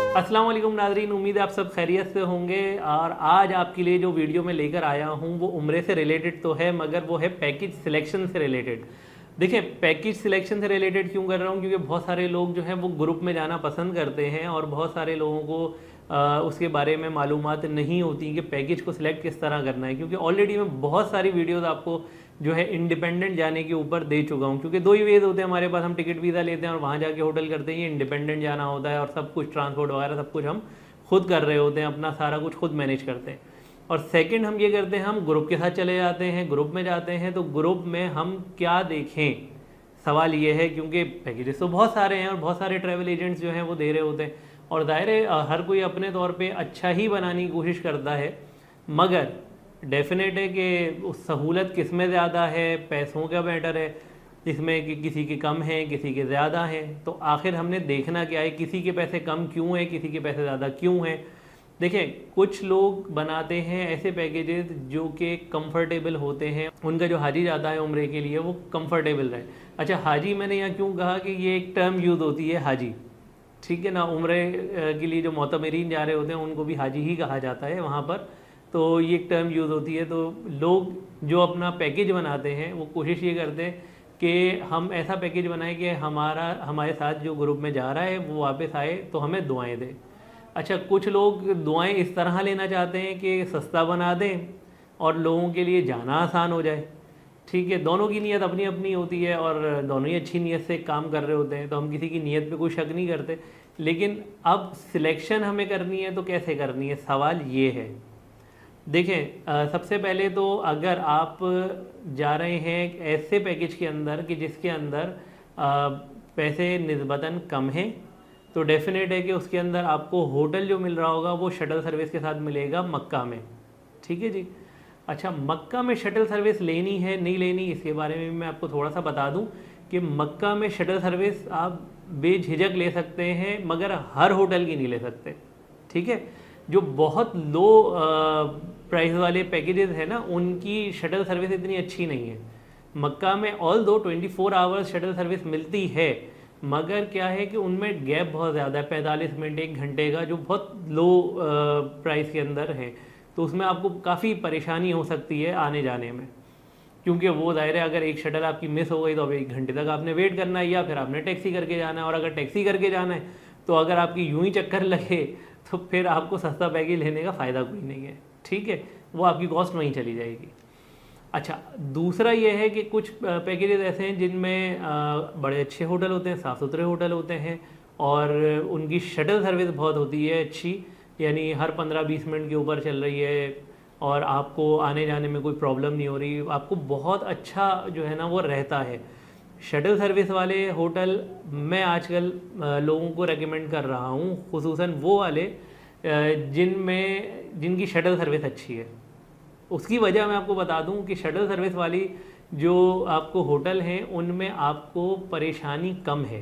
अस्सलाम वालेकुम नाज़रीन, उम्मीद है आप सब खैरियत से होंगे। और आज आपके लिए जो वीडियो मैं लेकर आया हूँ वो उम्रे से रिलेटेड तो है, मगर वो है पैकेज सिलेक्शन से रिलेटेड। देखिए, पैकेज सिलेक्शन से रिलेटेड क्यों कर रहा हूँ, क्योंकि बहुत सारे लोग जो हैं वो ग्रुप में जाना पसंद करते हैं और बहुत सारे लोगों को उसके बारे में मालूमात नहीं होती कि पैकेज को सिलेक्ट किस तरह करना है। क्योंकि ऑलरेडी मैं बहुत सारी वीडियोस आपको जो है इंडिपेंडेंट जाने के ऊपर दे चुका हूँ। क्योंकि दो ही वेज होते हैं हमारे पास, हम टिकट वीज़ा लेते हैं और वहाँ जाके होटल करते हैं। ये इंडिपेंडेंट जाना होता है और सब कुछ ट्रांसपोर्ट वगैरह सब कुछ हम खुद कर रहे होते हैं, अपना सारा कुछ खुद मैनेज करते हैं। और सेकंड हम ये करते हैं, हम ग्रुप के साथ चले जाते हैं। ग्रुप में जाते हैं तो ग्रुप में हम क्या देखें, सवाल ये है। क्योंकि पैकेजेस तो बहुत सारे हैं और बहुत सारे ट्रैवल एजेंट्स जो हैं वो दे रहे होते हैं और दायरे हर कोई अपने तौर पे अच्छा ही बनाने की कोशिश करता है। मगर डेफिनेट है कि उस सहूलत किस में ज़्यादा है, पैसों का मैटर है इसमें कि किसी के कम हैं किसी के ज़्यादा हैं। तो आखिर हमने देखना क्या है, किसी के पैसे कम क्यों हैं, किसी के पैसे ज़्यादा क्यों हैं। देखिए, कुछ लोग बनाते हैं ऐसे पैकेजेस जो कि कंफर्टेबल होते हैं, उनका जो हाजी जाता है उम्रे के लिए वो कंफर्टेबल रहे। अच्छा, हाजी मैंने यहाँ क्यों कहा कि ये एक टर्म यूज़ होती है हाजी, ठीक है ना। उम्रे के लिए जो मोतमरीन जा रहे होते हैं उनको भी हाजी ही कहा जाता है वहाँ पर, तो ये एक टर्म यूज़ होती है। तो लोग जो अपना पैकेज बनाते हैं वो कोशिश ये करते हैं कि हम ऐसा पैकेज बनाएं कि हमारे साथ जो ग्रुप में जा रहा है वो वापस आए तो हमें दुआएं दे। अच्छा, कुछ लोग दुआएं इस तरह लेना चाहते हैं कि सस्ता बना दें और लोगों के लिए जाना आसान हो जाए, ठीक है। दोनों की नीयत अपनी अपनी होती है और दोनों ही अच्छी नीयत से काम कर रहे होते हैं, तो हम किसी की नीयत पे कोई शक नहीं करते। लेकिन अब सिलेक्शन हमें करनी है तो कैसे करनी है, सवाल ये है। देखें, सबसे पहले तो अगर आप जा रहे हैं एक ऐसे पैकेज के अंदर कि जिसके अंदर पैसे निस्बतन कम हैं, तो डेफिनेट है कि उसके अंदर आपको होटल जो मिल रहा होगा वो शटल सर्विस के साथ मिलेगा मक्का में, ठीक है जी। अच्छा, मक्का में शटल सर्विस लेनी है नहीं लेनी, इसके बारे में मैं आपको थोड़ा सा बता दूं कि मक्का में शटल सर्विस आप बेझिझक ले सकते हैं, मगर हर होटल की नहीं ले सकते, ठीक है। जो बहुत लो प्राइस वाले पैकेजेस हैं ना, उनकी शटल सर्विस इतनी अच्छी नहीं है। मक्का में ऑल दो 24 आवर्स शटल सर्विस मिलती है, मगर क्या है कि उनमें गैप बहुत ज़्यादा है, 45 मिनट 1 घंटे का, जो बहुत लो प्राइस के अंदर है। तो उसमें आपको काफ़ी परेशानी हो सकती है आने जाने में, क्योंकि वो ज़ाहिर है अगर एक शटल आपकी मिस हो गई तो अब 1 घंटे तक आपने वेट करना है, या फिर आपने टैक्सी करके जाना है। और अगर टैक्सी करके जाना है तो अगर आपकी यूं ही चक्कर लगे तो फिर आपको सस्ता पैकेज लेने का फ़ायदा कोई नहीं है, ठीक है। वो आपकी कॉस्ट वहीं चली जाएगी। अच्छा, दूसरा ये है कि कुछ पैकेजेस ऐसे हैं जिनमें बड़े अच्छे होटल होते हैं, साफ़ सुथरे होटल होते हैं और उनकी शटल सर्विस बहुत होती है अच्छी, यानी हर 15-20 मिनट के ऊपर चल रही है और आपको आने जाने में कोई प्रॉब्लम नहीं हो रही, आपको बहुत अच्छा जो है ना वो रहता है। शटल सर्विस वाले होटल मैं आजकल लोगों को रेकमेंड कर रहा हूँ, खुसूसन वो वाले जिनकी शटल सर्विस अच्छी है। उसकी वजह मैं आपको बता दूं कि शटल सर्विस वाली जो आपको होटल हैं उनमें आपको परेशानी कम है।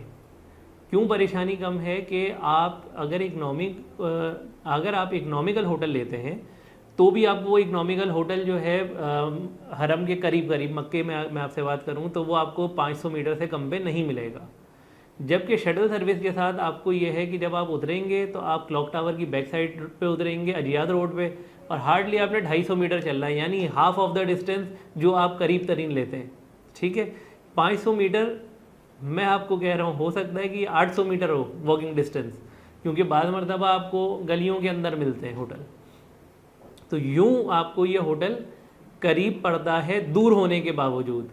क्यों परेशानी कम है कि आप अगर आप इकनॉमिकल होटल लेते हैं तो भी आपको वो इकनॉमिकल होटल जो है हरम के करीब करीब, मक्के में मैं आपसे बात करूं तो वो आपको 500 मीटर से कम पे नहीं मिलेगा। जबकि शटल सर्विस के साथ आपको ये है कि जब आप उतरेंगे तो आप क्लॉक टावर की बैक साइड पे उतरेंगे अजियाद रोड पे, और हार्डली आपने 250 मीटर चलना है, यानी हाफ ऑफ द डिस्टेंस जो आप करीब तरीन लेते हैं, ठीक है। 500 मीटर मैं आपको कह रहा हूँ, हो सकता है कि 800 मीटर हो वॉकिंग डिस्टेंस, क्योंकि बाद मरतबा आपको गलियों के अंदर मिलते हैं होटल। तो यूँ आपको ये होटल करीब पड़ता है दूर होने के बावजूद।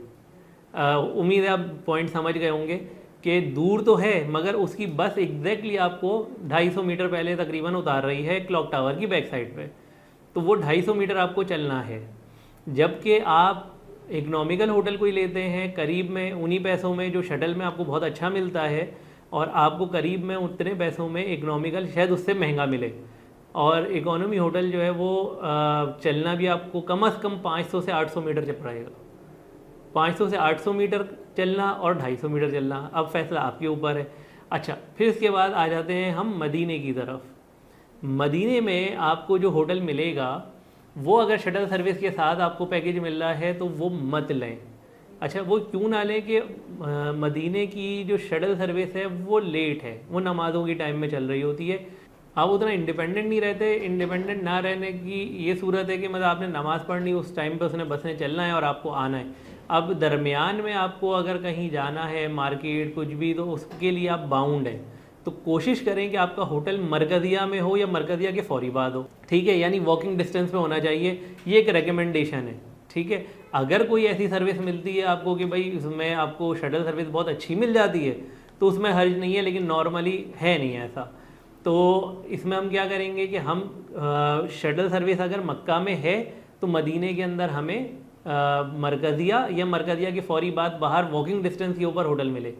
उम्मीद है आप पॉइंट समझ गए होंगे कि दूर तो है मगर उसकी बस एग्जैक्टली आपको 250 मीटर पहले तकरीबन उतार रही है क्लॉक टावर की बैक साइड पे, तो वो 250 मीटर आपको चलना है। जबकि आप इकनॉमिकल होटल कोई लेते हैं करीब में उन्हीं पैसों में जो शटल में आपको बहुत अच्छा मिलता है, और आपको करीब में उतने पैसों में इकनॉमिकल शायद उससे महंगा मिले, और इकोनॉमी होटल जो है वो चलना भी आपको कम से कम 500 से 800 मीटर चल पड़ेगा। 500 से 800 मीटर चलना और 250 मीटर चलना, अब फैसला आपके ऊपर है। अच्छा, फिर इसके बाद आ जाते हैं हम मदीने की तरफ। मदीने में आपको जो होटल मिलेगा वो अगर शटल सर्विस के साथ आपको पैकेज मिल रहा है तो वो मत लें। अच्छा, वो क्यों ना लें कि मदीने की जो शटल सर्विस है वो लेट है, वो नमाज़ों की टाइम में चल रही होती है। आप उतना इंडिपेंडेंट नहीं रहते। इंडिपेंडेंट ना रहने की ये सूरत है कि मतलब आपने नमाज़ पढ़नी, उस टाइम पे उसने बस ने चलना है और आपको आना है। अब दरमियान में आपको अगर कहीं जाना है, मार्केट कुछ भी, तो उसके लिए आप बाउंड है। तो कोशिश करें कि आपका होटल मरकज़िया में हो या मरकज़िया के फौरी बाद हो, ठीक है, यानी वॉकिंग डिस्टेंस में होना चाहिए। ये एक रिकमेंडेशन है, ठीक है। अगर कोई ऐसी सर्विस मिलती है आपको कि भाई उसमें आपको शटल सर्विस बहुत अच्छी मिल जाती है, तो उसमें हर्ज नहीं है, लेकिन नॉर्मली है नहीं ऐसा। तो इसमें हम क्या करेंगे कि हम शटल सर्विस अगर मक्का में है तो मदीने के अंदर हमें मरकज़िया या मरकज़िया के फौरी बाद बाहर वॉकिंग डिस्टेंस के ऊपर होटल मिले,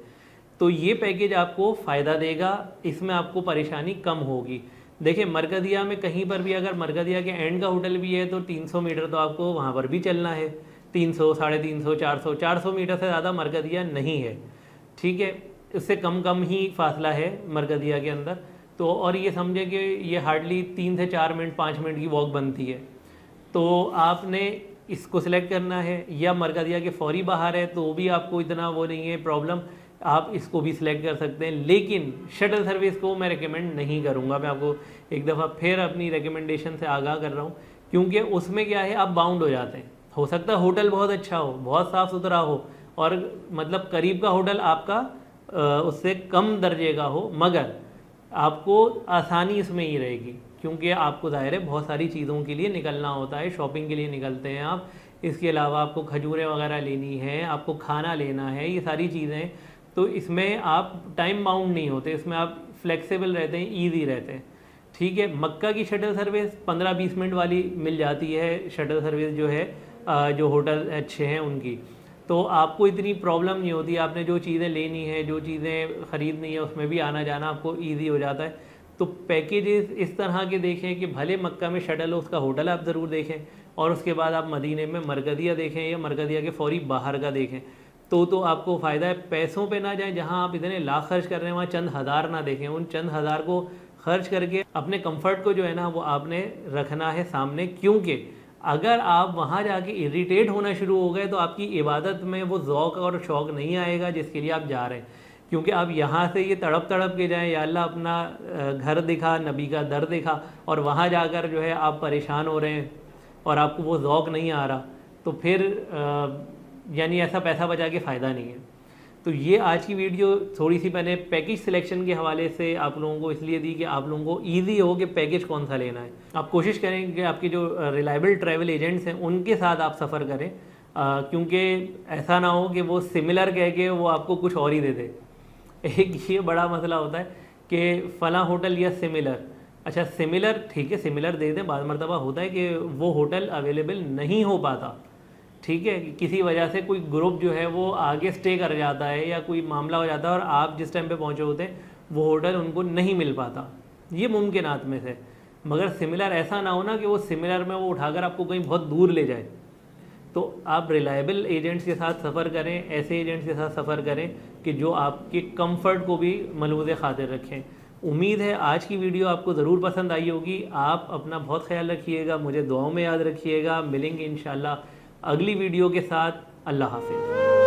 तो ये पैकेज आपको फ़ायदा देगा, इसमें आपको परेशानी कम होगी। देखिए मरकज़िया में कहीं पर भी अगर मरकज़िया के एंड का होटल भी है तो 300 मीटर तो आपको वहाँ पर भी चलना है, 300, 350, 400 मीटर से ज़्यादा मरकज़िया नहीं है, ठीक है। इससे कम ही फासला है मरकज़िया के अंदर। तो और ये समझे कि ये हार्डली 3 से 4 मिनट 5 मिनट की वॉक बनती है। तो आपने इसको सिलेक्ट करना है, या मरकज़िया के फौरी बाहर है तो भी आपको इतना वो नहीं है प्रॉब्लम, आप इसको भी सिलेक्ट कर सकते हैं। लेकिन शटल सर्विस को मैं रिकमेंड नहीं करूँगा। मैं आपको एक दफ़ा फिर अपनी रिकमेंडेशन से आगाह कर रहा हूँ, क्योंकि उसमें क्या है, आप बाउंड हो जाते हैं। हो सकता है होटल बहुत अच्छा हो, बहुत साफ़ सुथरा हो, और मतलब करीब का होटल आपका उससे कम दर्जे का हो, मगर आपको आसानी इसमें ही रहेगी, क्योंकि आपको ज़ाहिर है बहुत सारी चीज़ों के लिए निकलना होता है, शॉपिंग के लिए निकलते हैं आप, इसके अलावा आपको खजूरें वगैरह लेनी है, आपको खाना लेना है, ये सारी चीज़ें। तो इसमें आप टाइम बाउंड नहीं होते, इसमें आप फ्लेक्सिबल रहते हैं, ईजी रहते हैं, ठीक है। मक्का की शटल सर्विस 15-20 मिनट वाली मिल जाती है, शटल सर्विस जो है जो होटल अच्छे हैं उनकी, तो आपको इतनी प्रॉब्लम नहीं होती। आपने जो चीज़ें लेनी है, जो चीज़ें ख़रीदनी है, उसमें भी आना जाना आपको ईजी हो जाता है। तो पैकेजेस इस तरह के देखें कि भले मक्का में शटल हो, उसका होटल आप ज़रूर देखें, और उसके बाद आप मदीने में मरकज़िया देखें या मरकज़िया के फौरी बाहर का देखें, तो आपको फ़ायदा है। पैसों पे ना जाएं, जहां आप इतने लाख खर्च कर रहे हैं वहाँ चंद हज़ार ना देखें। उन चंद हज़ार को खर्च करके अपने कंफर्ट को जो है ना वो आपने रखना है सामने, क्योंकि अगर आप वहाँ जाके इरिटेट होना शुरू हो गए तो आपकी इबादत में वो ज़ौक़ और शौक़ नहीं आएगा जिसके लिए आप जा रहे हैं। क्योंकि आप यहाँ से ये तड़प के जाएं, या अल्लाह अपना घर दिखा, नबी का दर दिखा, और वहाँ जाकर जो है आप परेशान हो रहे हैं और आपको वो ज़ौक़ नहीं आ रहा, तो फिर यानी ऐसा पैसा बचा के फ़ायदा नहीं है। तो ये आज की वीडियो थोड़ी सी मैंने पैकेज सिलेक्शन के हवाले से आप लोगों को इसलिए दी कि आप लोगों को ईजी हो कि पैकेज कौन सा लेना है। आप कोशिश करें कि आपके जो रिलायबल ट्रैवल एजेंट्स हैं उनके साथ आप सफ़र करें, क्योंकि ऐसा ना हो कि वो सिमिलर कह के वो आपको कुछ और ही दे दे। एक ये बड़ा मसला होता है कि फ़लाँ होटल या सिमिलर, अच्छा सिमिलर ठीक है, सिमिलर दे दें, बाद मरतबा होता है कि वो होटल अवेलेबल नहीं हो पाता, ठीक है, किसी वजह से कोई ग्रुप जो है वो आगे स्टे कर जाता है या कोई मामला हो जाता है और आप जिस टाइम पे पहुंचे होते हैं वो होटल उनको नहीं मिल पाता, ये मुमकिनात में से। मगर सिमिलर ऐसा ना हो ना कि वो सिमिलर में वो उठाकर आपको कहीं बहुत दूर ले जाए। तो आप रिलायबल एजेंट्स के साथ सफ़र करें, ऐसे एजेंट्स के साथ सफ़र करें कि जो आपके कंफर्ट को भी मलूज़ खातिर रखें। उम्मीद है आज की वीडियो आपको ज़रूर पसंद आई होगी। आप अपना बहुत ख्याल रखिएगा, मुझे दुआओं में याद रखिएगा। मिलेंगे इंशाल्लाह अगली वीडियो के साथ। अल्लाह हाफ़िज़।